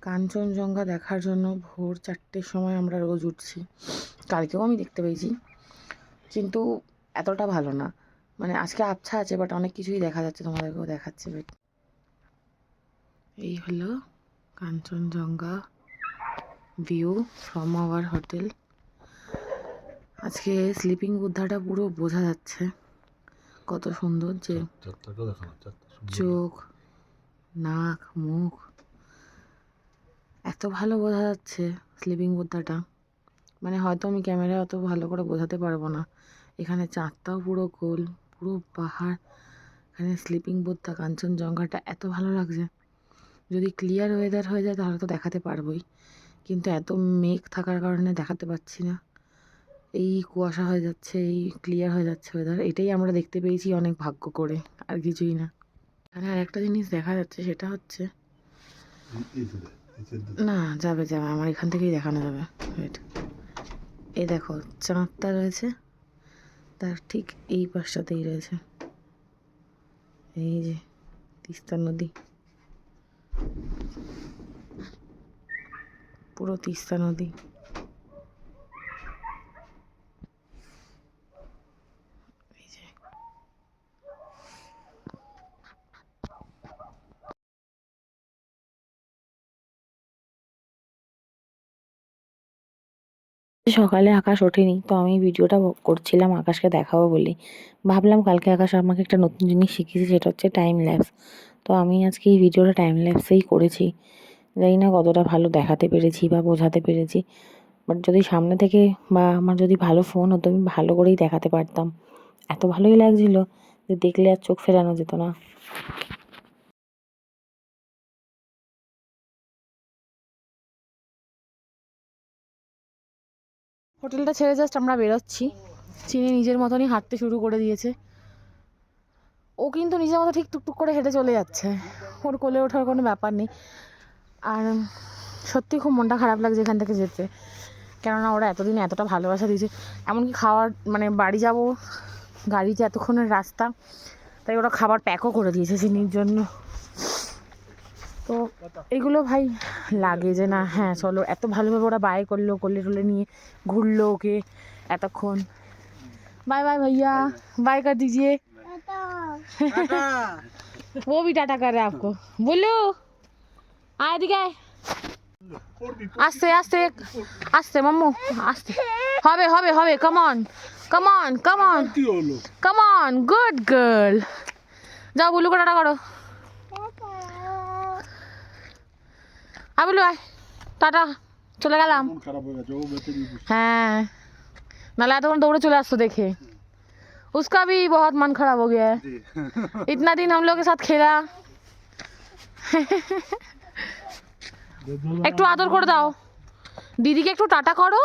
কাঞ্চনজঙ্ঘা দেখার জন্য ভোর 4টের সময় আমরা রোজ উঠছি। কালকেও আমি দেখতে পেয়েছি, কিন্তু এতটা ভালো না। মানে আজকে আবছা আছে, বাট অনেক কিছুই দেখা যাচ্ছে, তোমাদেরকেও দেখাচ্ছে। এই হলো Kanchenjunga view from our hotel. আজকে স্লিপিং বুদ্ধাটা পুরো বোঝা যাচ্ছে, কত সুন্দর যে চোখ, নাক, মুখ এত ভালো বোঝা যাচ্ছে স্লিপিং বুদ্ধাটা। মানে হয়তো আমি ক্যামেরায় অত ভালো করে বোঝাতে পারবো না। এখানে চাঁদটাও পুরো গোল, পুরো পাহাড়, এখানে স্লিপিং বুদ্ধা, কাঞ্চনজঙ্ঘাটা এত ভালো লাগছে। যদি ক্লিয়ার ওয়েদার হয়ে যায় তাহলে তো দেখাতে পারবোই, কিন্তু এত মেঘ থাকার কারণে দেখাতে পারছি না। এই কুয়াশা হয়ে যাচ্ছে, এই ক্লিয়ার হয়ে যাচ্ছে ওয়েদার, এটাই আমরা দেখতে পেয়েছি অনেক ভাগ্য করে, আর কিছুই না। এখানে আরেকটা জিনিস দেখা যাচ্ছে, সেটা হচ্ছে না যাবে আমার এখান থেকেই দেখানো যাবে। ওয়েট, এই দেখো চাঁদটা রয়েছে, তার ঠিক এই পাশটাতেই রয়েছে এই যে তিস্তা নদী, পুরো তিস্তা নদী। এই যে সকালে আকাশ ওঠেনি, তো আমি ভিডিওটা করছিলাম আকাশকে দেখাবো বলে। ভাবলাম কালকে আকাশ আমাকে একটা নতুন জিনিস শিখিয়েছে, সেটা হচ্ছে টাইম ল্যাপস। তো আমি আজকে এই ভিডিওটা টাইম ল্যাপসেই করেছি। জানি না কতটা ভালো দেখাতে পেরেছি বা বোঝাতে পেরেছি, বাট যদি সামনে থেকে বা আমার যদি ভালো ফোন হতো আমি ভালো করেই দেখাতে পারতাম। এত ভালোই লাগছিল যে দেখলে আর চোখ ফেরানো যেত না। হোটেলটা ছেড়ে জাস্ট আমরা বেরোচ্ছি। চিনি নিজের মতনই হাঁটতে শুরু করে দিয়েছে। ও কিন্তু নিজের মতো ঠিক টুকটুক করে হেঁটে চলে যাচ্ছে, ওর কোলে ওঠার কোনো ব্যাপার নেই। আর সত্যি খুব মনটা খারাপ লাগছে এখান থেকে যেতে, কেননা ওরা এতদিন এতটা ভালোবাসা দিয়েছে। এমনকি খাওয়ার মানে বাড়ি যাব, গাড়িতে এতক্ষণের রাস্তা, তাই ওরা খাবার প্যাকও করে দিয়েছে চিনির জন্য। তো এগুলো ভাই লাগে যে না হ্যাঁ চলো, এত ভালোভাবে ওরা বাই করলো, কোলে টোলে নিয়ে ঘুরলো ওকে এতক্ষণ। बाय बाय भैया, बाय कर दीजिए। वो भी टाटा कर रहे हैं आपको। बोलो आए दिखाए, आस्ते आस्ते आस्ते मम्मू आस्ते, হবে হবে হবে, come on come on come on come on, good girl. যাও বুলু को টাটা করো। আয় বুলু আয়, টাটা, চলে গেলাম। হ্যাঁ নালে এতক্ষণ দৌড়ে চলে আসতো देखे। उसका भी बहुत मन खराब हो गया है, इतना दिन हम लोग के साथ खेला। একটু আদর করে দাও দিদিকে, একটু টাটা করো।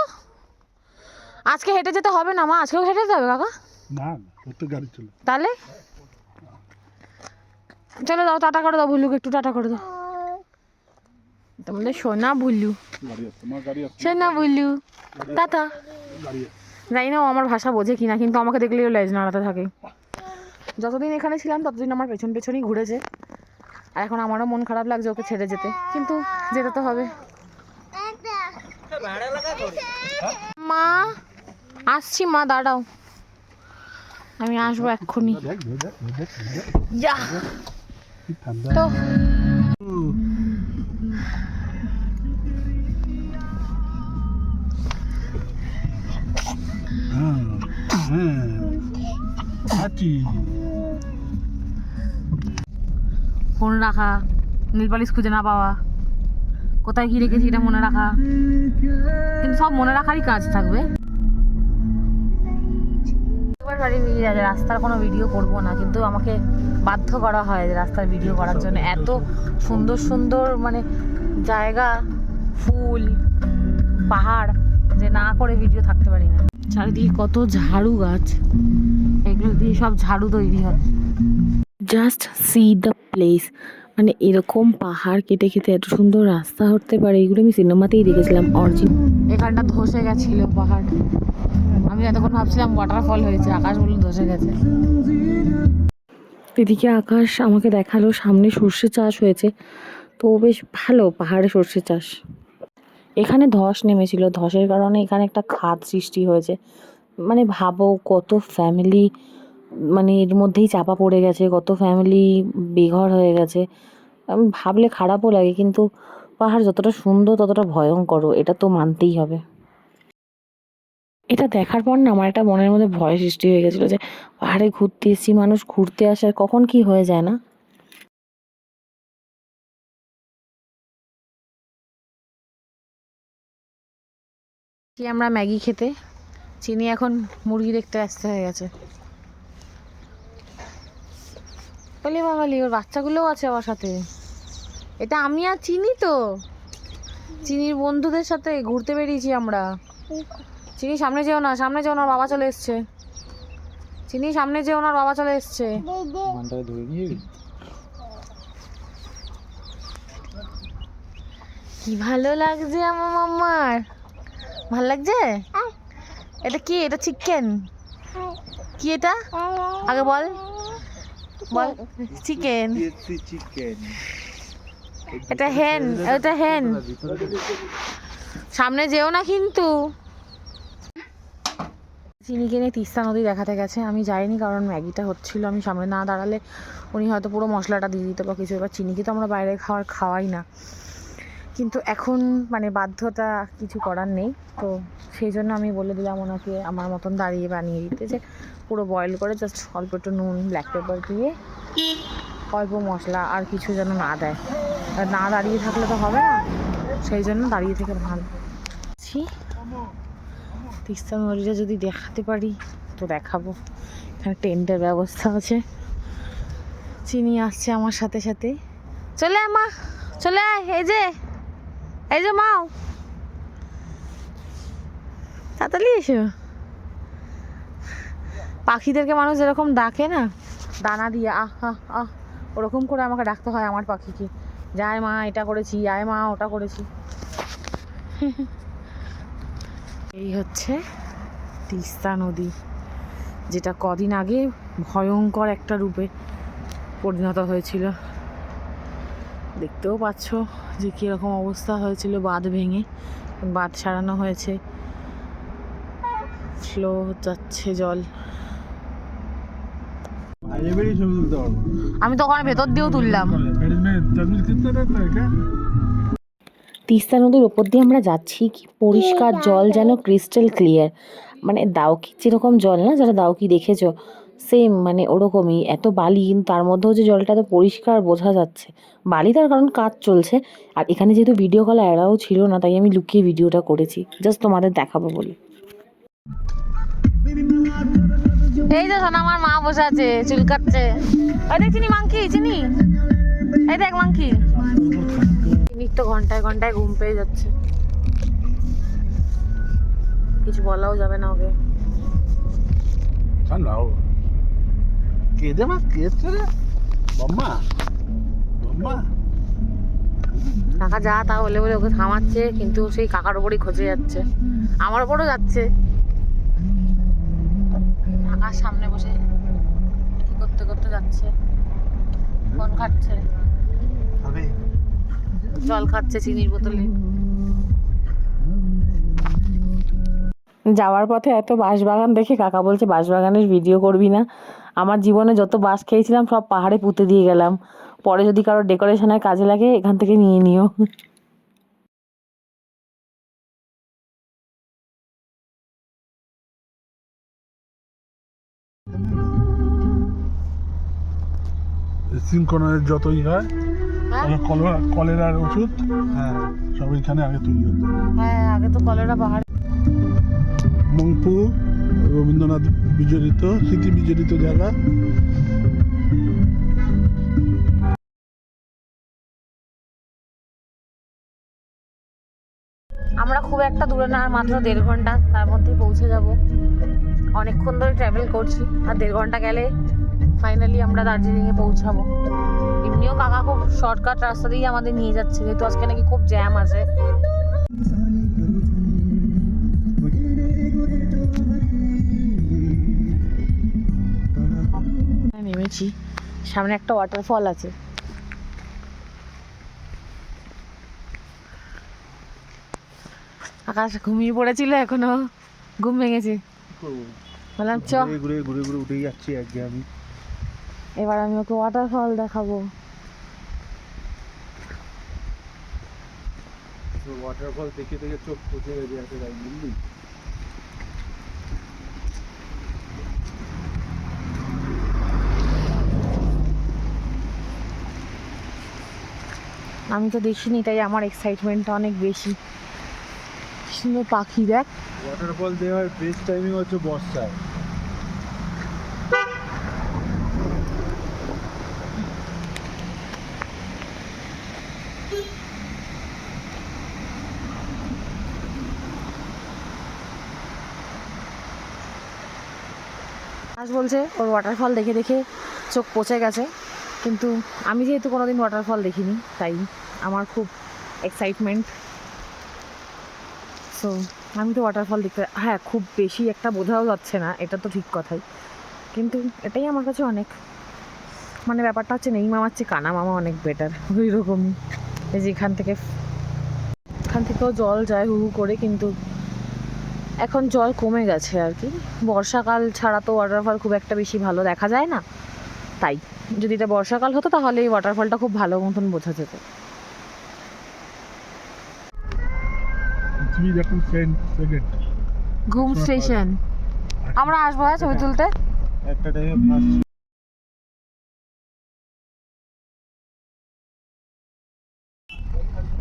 আজকে হেঁটে যেতে হবে না মা, আজকেও হেঁটে যেতে হবে কাকা? না ওর তো গাড়ি চলে। তাহলে চলে দাও, টাটা করে দাও ভুলুকে, একটু টাটা করে দাও। তোমাদের সোনা ভুলু, সোনা ভুলু, টাটা। জানি না ও আমার ভাষা বোঝে কিনা, কিন্তু আমাকে দেখলেও লেজ নাড়াতে থাকে। যতদিন এখানে ছিলাম ততদিন আমার পেছন পেছনই ঘুরেছে, আর এখন আমারও মন খারাপ লাগছে ওকে ছেড়ে যেতে, কিন্তু যেতে তো হবে। মা আসছি, মা দাঁড়াও, আমি আসবো এক্ষুনি। তো ফোন রাখা, নীল পালিশ খুঁজে না পাওয়া, কোথায় কি রেখেছি এটা মনে রাখা, কিন্তু সব মনে রাখারই কাজ থাকবে। একবার বাড়ি বেরিয়ে যায়, রাস্তার কোনো ভিডিও করব না, কিন্তু আমাকে বাধ্য করা হয় যে রাস্তার ভিডিও করার জন্য। এত সুন্দর সুন্দর মানে জায়গা, ফুল, পাহাড়, যে না করে ভিডিও থাকতে পারি না। চারিদিকে কত ঝাড়ু গাছ, এগুলো দিয়ে সব ঝাড়ু তৈরি হয়। জাস্ট সি দ্য প্লেস, মানে এরকম পাহাড় কেটে কেটে এত সুন্দর রাস্তা হতে পারে, এগুলো আমি সিনেমাতেই দেখেছিলাম অরিজিনাল। এখানটা ধসে গেছিল পাহাড়, আমি এতক্ষণ ভাবছিলাম ওয়াটারফল হয়েছে, আকাশ বলে ধসে গেছে। এদিকে আকাশ আমাকে দেখালো সামনে সর্ষে চাষ হয়েছে, তো বেশ ভালো পাহাড়ে সর্ষে চাষ। এখানে ধস নেমেছিল, ধসের কারণে এখানে একটা খাদ সৃষ্টি হয়েছে। মানে ভাবো কত ফ্যামিলি মানে এর মধ্যেই চাপা পড়ে গেছে, কত ফ্যামিলি বেঘর হয়ে গেছে। ভাবলে খারাপও লাগে, কিন্তু পাহাড় যতটা সুন্দর ততটা ভয়ঙ্করও, এটা তো মানতেই হবে। এটা দেখার পর না আমার একটা মনের মধ্যে ভয় সৃষ্টি হয়ে গেছিলো যে পাহাড়ে ঘুরতে এসেছি, মানুষ ঘুরতে আসার কখন কি হয়ে যায় না। কি আমরা ম্যাগি খেতে, চিনি এখন মুরগি দেখতে আসতে হয়ে গেছে। বলি বাঙালি, ওর বাচ্চাগুলোও আছে আমার সাথে। এটা আমি আর চিনি তো, চিনির বন্ধুদের সাথে ঘুরতে বেরিয়েছি আমরা। চিনি সামনে যেও না, সামনে যেও না, ওর বাবা চলে এসছে। চিনি সামনে যেও না, ওর বাবা চলে এসছে। কি ভালো লাগছে আমার মাম্মার, ভাল লাগছে। এটা কি? এটা চিকেন? কি এটা আগে বল, বল। চিকেন। এটা হেন, এটা হেন। সামনে যেও না কিন্তু। চিনিকে নিয়ে তিস্তা নদী দেখাতে গেছে, আমি যাইনি কারণ ম্যাগিটা হচ্ছিল, আমি সামনে না দাঁড়ালে উনি হয়তো পুরো মশলাটা দিয়ে দিত বা কিছু। এবার চিনিকে তো আমরা বাইরে খাওয়াই না, কিন্তু এখন মানে বাধ্যতা কিছু করার নেই, তো সেই জন্য আমি বলে দিলাম ওনাকে আমার মতন দাঁড়িয়ে বানিয়ে দিতে, যে পুরো বয়েল করে জাস্ট অল্প একটু নুন ব্ল্যাক পেপার দিয়ে অল্প মশলা, আর কিছু যেন না দেয়। আর না দাঁড়িয়ে থাকলে তো হবে না, সেই জন্য দাঁড়িয়ে থেকে ভালো। তিস্তা নদীটা যদি দেখাতে পারি তো দেখাবো। এখানে টেন্টের ব্যবস্থা আছে। চিনি আসছে আমার সাথে সাথে। চলে আয় মা, চলে আয়। এই যে মাও, তাড়াতাড়ি এসো। পাখিদেরকে মানুষ যেরকম ডাকে না দানা দিয়ে, আহ আহ আহ, ওরকম করে আমাকে ডাকতে হয় আমার পাখিকে। যায় মা এটা করেছি, আয় মা ওটা করেছি। এই হচ্ছে তিস্তা নদী, যেটা কদিন আগে ভয়ঙ্কর একটা রূপে পরিণত হয়েছিল। দেখতেও পাচ্ছ যে কীরকম অবস্থা হয়েছিল, বাঁধ ভেঙে বাঁধ সারানো হয়েছে, ফ্লো যাচ্ছে জল। আমি তো ওখানে ভেতর দিয়েও তুললাম। তিস্তা নদীর ওপর দিয়ে আমরা যাচ্ছি, কি পরিষ্কার জল, যেন ক্রিস্টাল ক্লিয়ার। মানে দাউকি যেরকম জল না, যারা দাউকি দেখেছো সেম মানে ওরকমই। এত বালি, কিন্তু তার মধ্যেও যে জলটা এত পরিষ্কার বোঝা যাচ্ছে। বালি তার কারণ কাজ চলছে, আর এখানে যেহেতু ভিডিও কল অ্যালাউ ছিল না, তাই আমি লুকিয়ে ভিডিওটা করেছি জাস্ট তোমাদের দেখাবো বলে। এই যে শোনা, আমার মা বসে আছে, চুল কাটছে। ওই দেখ চিনি, মাংকি চিনি, এই দেখ মাংকি। চিনির তো ঘন্টায় ঘন্টায় ঘুম পেয়ে যাচ্ছে, কিছু বলাও যাবে না ওকে। কাকা যা তা বলে বলে ওকে থামাচ্ছে, কিন্তু সেই কাকার ওপরই খোঁজে যাচ্ছে, আমার ওপরও যাচ্ছে। কাকার সামনে বসে কি করতে করতে যাচ্ছে, ফোন খাচ্ছে, জল খাচ্ছে চিনির বোতলে। যাওয়ার পথে এত বাঁশবাগান দেখে কাকা বলছে বাঁশবাগানের ভিডিও করবি না। আমার জীবনে যত বাঁশ খেয়েছিলাম সব পাহাড়ে পুঁতে দিয়ে গেলাম, পরে যদি কারোর ডেকোরেশনের কাজে লাগে এখান থেকে নিয়ে নিও। সিনকোনার যতই হয় কলেরার ওষুধ, হ্যাঁ সব এখানে আগে তৈরি হতো। হ্যাঁ আগে তো কলেরা পাহাড়ে। মংপু রবীন্দ্রনাথ বিজড়িত, স্মৃতি বিজড়িত জায়গা। আমরা খুব একটা দূরে না, আর মাত্র 1.5 ঘন্টা, তার মধ্যেই পৌঁছে যাব। অনেকক্ষণ ধরে ট্রাভেল করছি, আর 1.5 ঘন্টা গেলে ফাইনালি আমরা দার্জিলিংয়ে পৌঁছাবো। এমনিও কাকা খুব শর্টকাট রাস্তা দিয়ে আমাদের নিয়ে যাচ্ছে, যেহেতু আজকে নাকি খুব জ্যাম আছে। নেমেছি, সামনে একটা ওয়াটারফল আছে। আকাশ ঘুমিয়ে পড়েছিল, এখনো ঘুম ভেঙেছে। বললাম চ, ঘুরে ঘুরে ঘুরে উঠেই যাচ্ছি আজকে আমি। এবার আমি ওকে ওয়াটারফল দেখাবো। ওয়াটারফল দেখে দেখে চোখ পচে গেছে এত তাই বুঝলি। আমি তো দেখিনি, তাই আমার এক্সাইটমেন্টটা অনেক বেশি। সুন্দর পাখি দেখ। ওয়াটারফল দেওয়ার বেস্ট টাইমিং হচ্ছে বর্ষায়। আজ বলছে ওর ওয়াটারফল দেখে দেখে চোখ পচে গেছে, কিন্তু আমি যেহেতু কোনোদিন ওয়াটারফল দেখিনি, তাই আমার খুব এক্সাইটমেন্ট। সো আমি তো ওয়াটারফল দেখতে, হ্যাঁ খুব বেশি একটা বোঝাও যাচ্ছে না, এটা তো ঠিক কথাই, কিন্তু এটাই আমার কাছে অনেক, মানে ব্যাপারটা হচ্ছে নেই মামার চেয়ে কানা মামা অনেক বেটার, ওই রকমই। এই যে এখান থেকেও জল যায় হু হু করে, কিন্তু এখন জল কমে গেছে আর কি। বর্ষাকাল ছাড়া তো ওয়াটারফল খুব একটা বেশি ভালো দেখা যায় না, তাই যদি এটা বর্ষাকাল হতো তাহলে এই ওয়াটারফলটা খুব ভালো মতন বোঝা যেত। পৃথিবীর এখন সেকেন্ড ঘুম স্টেশন, আমরা আসবো হ্যাঁ ছবি তুলতে। একটা টাইমে ফার্স্ট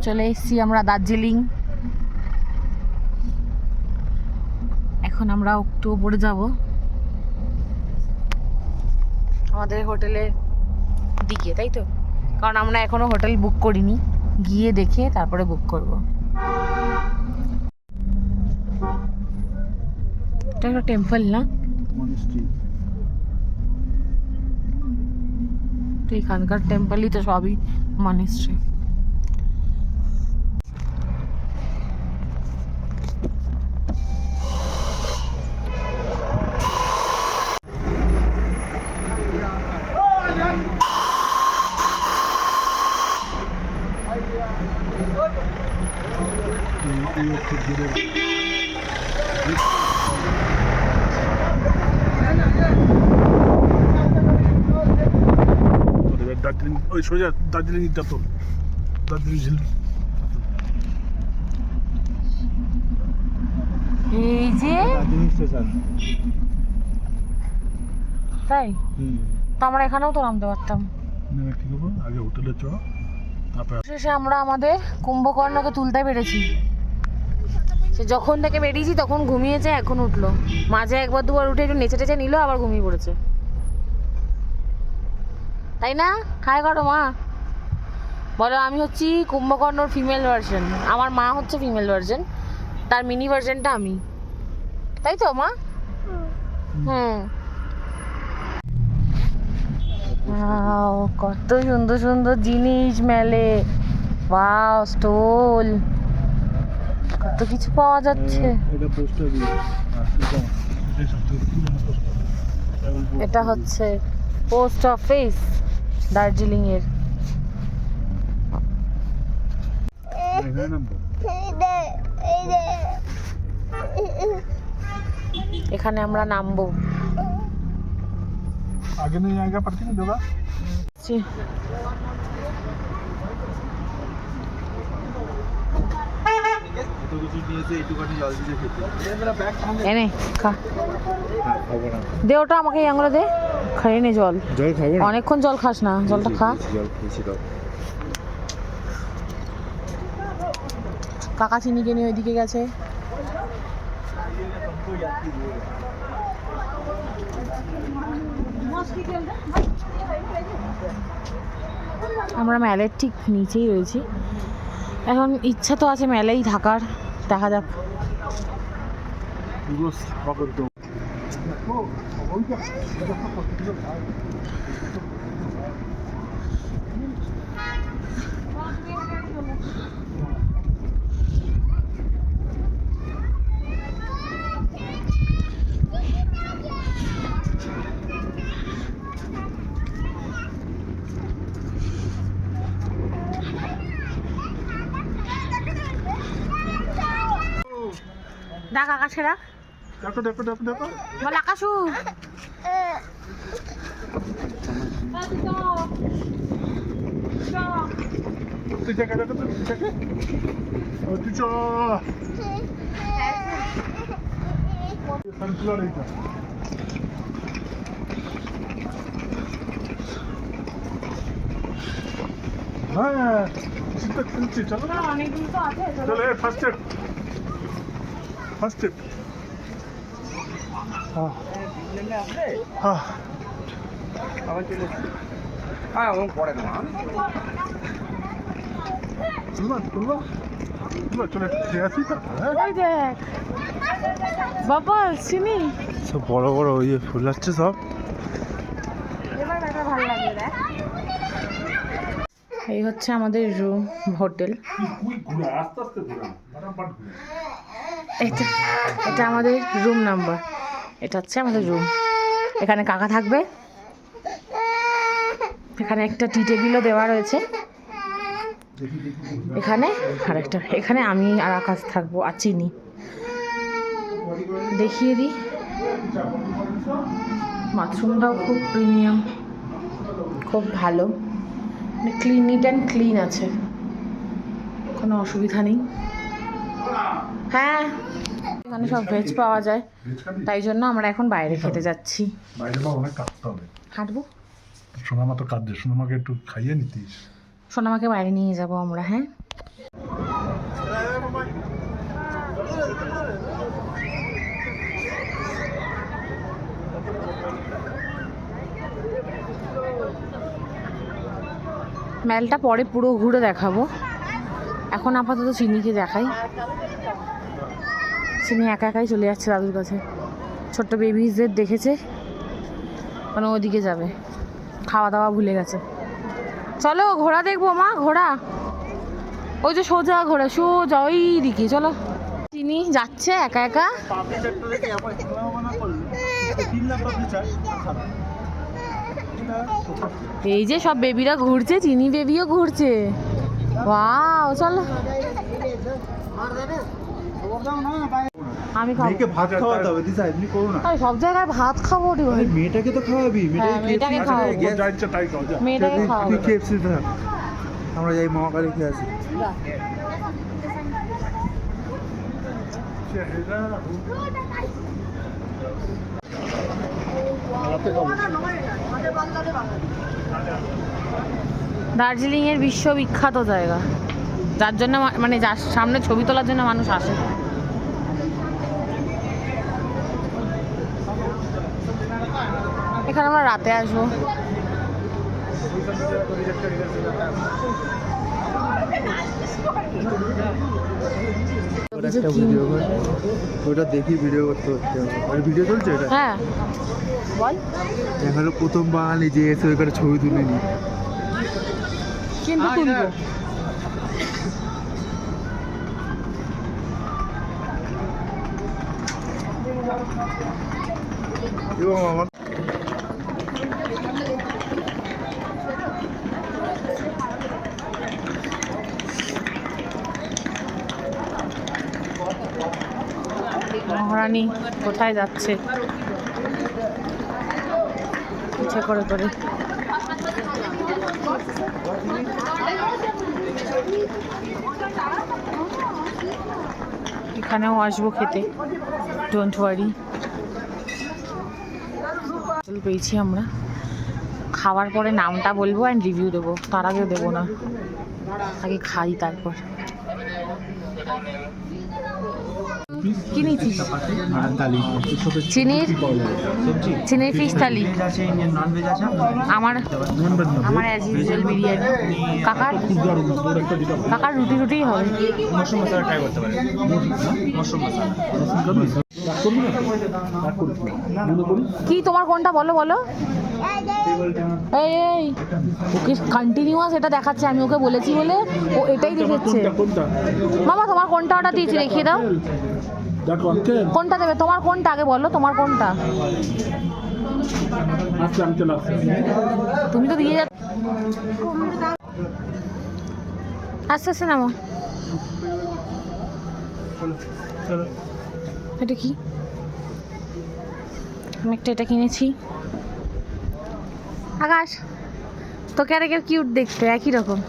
চলে এসেছি আমরা দার্জিলিং। এখন আমরা একটু উপরে যাব আমাদের হোটেলের দিকে, তাই তো? কারণ আমরা এখনো হোটেল বুক করিনি, গিয়ে দেখে তারপরে বুক করব। এটা একটা টেম্পল না? মনিস্ট্রি। তো এখানকার টেম্পলই তো সবই মনিস্ট্রি। দার্জিলিং, ওই সোজা দার্জিলিং তো দার্জিলিং ঝিল। এই যে দার্জিলিং স্টেশন। তাই তো আমরা এখানেও তো নামতে পারতাম। নেমে কি করবো, আগে হোটেলে চ, তারপরে শেষে আমরা আমাদের কুম্ভকর্ণকে তুলতে পেরেছি। সে যখন থেকে বেরিয়েছি তখন ঘুমিয়েছে, এখন উঠলো। মাঝে একবার দুবার উঠে একটু নেচে টেচে নিল, আবার ঘুমিয়ে পড়েছে, তাই না? হাই করো মা, বলো আমি হচ্ছি কুম্ভকর্ণর ফিমেল ভার্সন, আমার মা হচ্ছে ফিমেল ভার্সন, তার মিনি ভার্সনটা আমি, তাই তো মা? হুম। ওয়াও, কত সুন্দর সুন্দর জিনিস মেলে, ওয়াও স্টোল, কত কিছু পাওয়া যাচ্ছে। এটা পোস্ট অফিস। এটা হচ্ছে পোস্ট অফিস দার্জিলিং এর। এখানে নামবো। এখানে আমরা নামবো। आगे नहीं आएगा पड़ती नहीं होगा। এত কিছু নিয়েছে, একটুখানি জল দিয়ে খেতে। এনে খা, হ্যাঁ, খাবো না। দে ওটা আমাকে, এই আঙুলে দে, খাইয়ে নে জল। জল খাবো না। অনেকক্ষণ জল খাস না, জলটা খা। জল খেয়েছি তো। কাকা চিনিকে নিয়ে ওইদিকে গেছে। আমরা মেলের ঠিক নিচেই রয়েছি, এখন ইচ্ছা তো আছে মেলেই থাকার, দেখা যাক। পুরো সাফা করে দেবো। ডাক আকাশে ডাক, দেখো দেখো দেখো দেখো বল আকাশু। তুই দেখে দেখো তুই দেখে তুই চ সানফ্লাওয়ার এইটা হ্যাঁ চিন্তা করছি চলো না অনেকগুলো তো আছে। চলো ফার্স্ট স্টেপ ফার্স্ট স্টেপ হ্যাঁ হ্যাঁ আবার চলে হ্যাঁ ও পড়ে না চলবা চলবা চলো চলে আসি তো হ্যাঁ ওই দেখ বাবা চিনি। সব বড় বড় ওই যে ফুল আসছে সব। এবার দেখা ভালো লাগে দেখ। এই হচ্ছে আমাদের রুম হোটেল। ঘুরে আস্তে আস্তে ঘুরে ফাটাফাট ঘুরে এটা এটা আমাদের রুম নাম্বার। এটা হচ্ছে আমাদের রুম। এখানে কাকা থাকবে। এখানে একটা টি টেবিলও দেওয়া রয়েছে। এখানে আর একটা, এখানে আমি আর আকাশ থাকবো আর চিনি। দেখিয়ে দিই, বাথরুমটাও খুব প্রিমিয়াম, খুব ভালো, ক্লিন, নিট অ্যান্ড ক্লিন আছে, কোনো অসুবিধা নেই। হ্যাঁ এখানে সব ভেজ পাওয়া যায়, তাই জন্য আমরা এখন বাইরে খেতে যাচ্ছি। বাইরে বা অনেক কাটতে হবে। হাঁটবো, সোনামা তো কাঁদছে, সোনামাকে একটু খাইয়ে নিতিস। সোনামাকে বাইরে নিয়ে যাব আমরা। হ্যাঁ মেলটা পরে পুরো ঘুরে দেখাবো, এখন আপাতত চিনিকে দেখাই। চিনি একা একাই চলে যাচ্ছে দাদুর কাছে, ছোট্ট বেবিজদের দেখেছে, মানে ওদিকে যাবে, খাওয়া দাওয়া ভুলে গেছে। চলো ঘোড়া দেখবো মা, ঘোড়া ওই যে সোজা ঘোড়া, সোজা ওই দিকে চলো। চিনি যাচ্ছে একা একা। এই যে সব বেবিরা ঘুরছে, চিনি বেবিও ঘুরছে। ওয়াও চলো। আমি খাবো, মেয়েকে ভাত খাওয়াতে হবে দিশা, এমনি করো না। আরে সব জায়গায় ভাত খাবো রে ভাই। মেয়েটাকে তো খাওয়াবি, হ্যাঁ, মেয়েটাকে খাওয়াবো। যা ইচ্ছা তাই খাও যা। মেয়েটাকে খাওয়াবো। তুই কেএফসি থাক, আমরা যাই মামা কালী খেয়ে আসি। দার্জিলিং এর বিশ্ববিখ্যাত জায়গা, যার জন্য মানে যার সামনে ছবি তোলার জন্য মানুষ আসে। এখানে আমরা রাতে আসবো। ওটা দেখি ভিডিও করতে হচ্ছে, ওই ভিডিও চলছে এটা। হ্যাঁ বল, এখানে প্রথম বাঙালি যে এসে ওইখানে ছবি তুলে নি। কিন্তু তুলবো। এবং আমার মহারানী কোথায় যাচ্ছে ইচ্ছে করে করে। এখানেও আসবো খেতে, ডোন্ট ওয়ারি। পেয়েছি আমরা, খাওয়ার পরে নামটা বলবো অ্যান্ড রিভিউ দেবো, তার আগে দেবো না, আগে খাই তারপর। কি নিয়েছিস? চিনির ফিশ থালি। আমার আমার অ্যাজ ইউজুয়াল বিরিয়ানি। কাকার কাকার রুটি রুটিই হবে। মশরুম মশলা ট্রাই করতে পারেন। মশরুম মশলা কি তোমার কোনটা বলো বলো? এই এই ওকে কন্টিনিউয়াস এটা দেখাচ্ছে, আমি ওকে বলেছি বলে ও এটাই দেখাচ্ছে। মামা তোমার কোনটা অর্ডার দিয়েছি দেখিয়ে দাও। কোনটা দেবে? তোমার কোনটা আগে বলো, তোমার কোনটা? তুমি তো দিয়ে যাচ্ছ। আস্তে আস্তে নামো। এটা কি? আমি একটা এটা কিনেছি। আকাশ, তোকে আর একে কিউট দেখতে, একই রকম।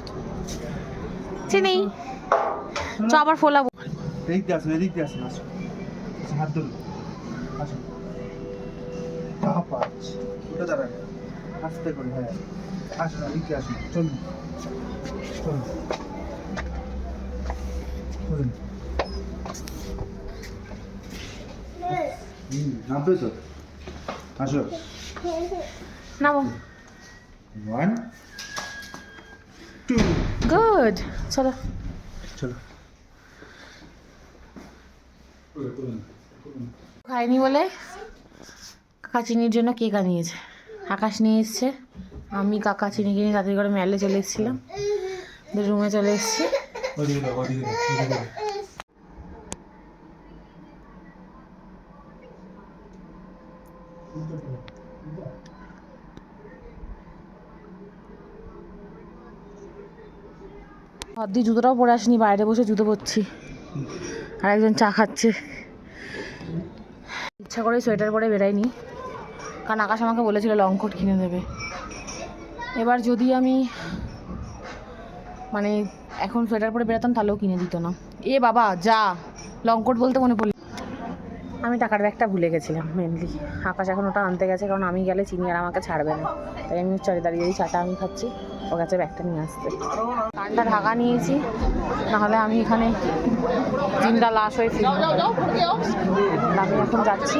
চিনি চ আবার ফোলাবো। এদিক দিয়ে আসুন, এদিক দিয়ে আসুন, আসুন। হাত ধরুন, আসুন। ওটা দাঁড়ান, আস্তে করে, হ্যাঁ। আসুন, এদিক দিয়ে আসুন, চলুন, চলুন, চলুন। নামবে তো, আসো। নামো। 1 2 গুড, চলো। চলো। খাইনি বলে কাকা চিনির জন্য কেক আনিয়েছে। আকাশ নিয়ে এসছে, আমি কাকা চিনিকে নিয়ে তাড়াতাড়ি করে মেলে চলে এসেছিলাম, রুমে চলে এসেছি। অর্ধি জুতোটাও পরে আসিনি, বাইরে বসে জুতো পরছি, আর একজন চা খাচ্ছে। ইচ্ছা করে সোয়েটার পরে বেরাইনি, কারণ আকাশ আমাকে বলেছিল লং কোট কিনে দেবে। এবার যদি আমি মানে এখন সোয়েটার পরে বেরাতাম তাহলেও কিনে দিত না। এ বাবা যা, লং কোট বলতে মনে পড়ল, আমি টাকার ব্যাগটা ভুলে গেছিলাম মেনলি। আকাশ এখন ওটা আনতে গেছে, কারণ আমি গেলে চিনি আর আমাকে ছাড়বে না, তাই আমি চলে দাঁড়িয়ে এই চাটা আমি খাচ্ছি, ও গেছে ব্যাগটা নিয়ে আসতে। কানটা ঢাকা নিয়েছি, নাহলে আমি এখানে জিন্দা লাশ হয়ে ফিরব। আমি এখন যাচ্ছি।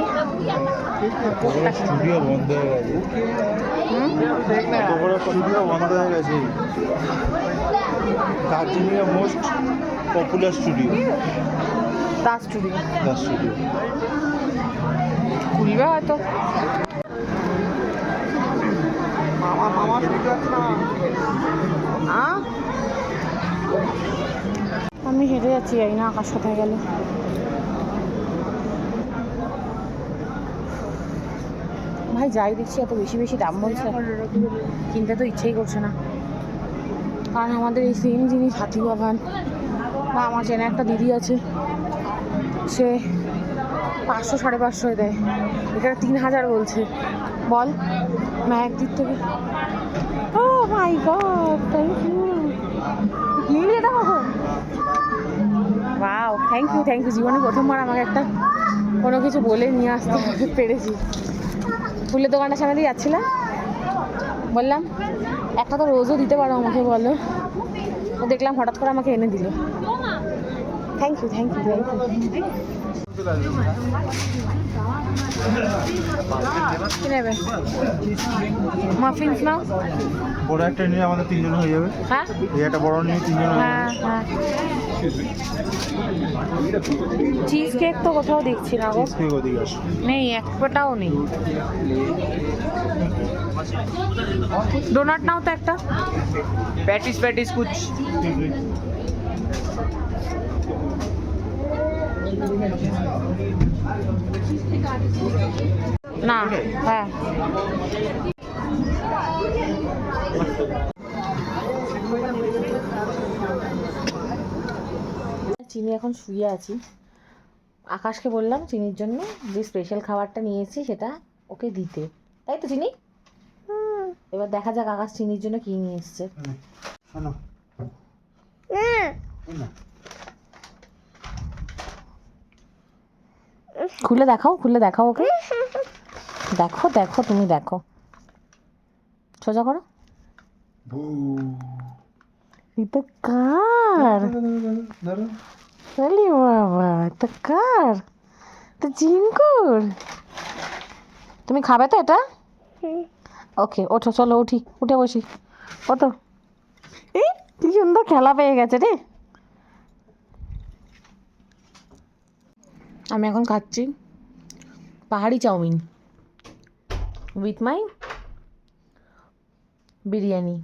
স্টুডিও বন্ধ হয়ে গেছে, স্টুডিও বন্ধ হয়ে গেছে। দার্জিলিংয়ে most popular studio, Das studio Das studio. খুলবে হয়তো। আমি হেঁটে যাচ্ছি, যাই না আকাশ কোথায় গেল। ভাই যাই দেখছি এত বেশি বেশি দাম বলছে, কিনতে তো ইচ্ছেই করছে না। কারণ আমাদের এই সেম জিনিস হাতিবাগান বা আমার চেনা একটা দিদি আছে, সে 500 550 দেয়, এখানে 3000 বলছে। বল না একদিক থেকে। Oh my god, thank you. কিনলি এটা কখন? Wow, thank you thank you. জীবনে প্রথমবার আমাকে একটা কোনো কিছু বলে নিয়ে আসতে পেরেছি। ফুলের দোকানটার সামনে দিয়ে যাচ্ছিলাম, বললাম একটা তো রোজও দিতে পারো আমাকে, বলো। তো দেখলাম হঠাৎ করে আমাকে এনে দিল। Thank you thank you thank you. কি নেবে? মাফিনস নাও। বড় একটা নিয়ে আমাদের 3 জন হয়ে যাবে। হ্যাঁ এই একটা বড় নিয়ে 3 জন হয়ে হ্যাঁ যাবে। হ্যাঁ। চিজ কেক তো কোথাও দেখছি না গো, চিজ কেক ওদিকে আসো। নেই, একটাও নেই। ডোনাট নাও তো একটা। पैटिस पैटिस कुछ না হ্যাঁ। চিনি এখন শুয়ে আছি। আকাশকে বললাম চিনির জন্য যে স্পেশাল খাবারটা নিয়েছি সেটা ওকে দিতে, তাই তো চিনি? এবার দেখা যাক আকাশ চিনির জন্য কি নিয়ে এসছে। শোনো খুলে দেখাও, খুলে দেখাও ওকে। দেখো দেখো, তুমি দেখো, সোজা করো। এটা কার? আরে বাবা, এটা কার? এটা জিঙ্কুর। তুমি খাবে তো এটা? ওকে, ওঠো, চলো উঠি, উঠে বসি। ওঠো। এই কি সুন্দর খেলা পেয়ে গেছে রে। আমি এখন খাচ্ছি পাহাড়ি চাউমিন উইথ মাই বিরিয়ানি।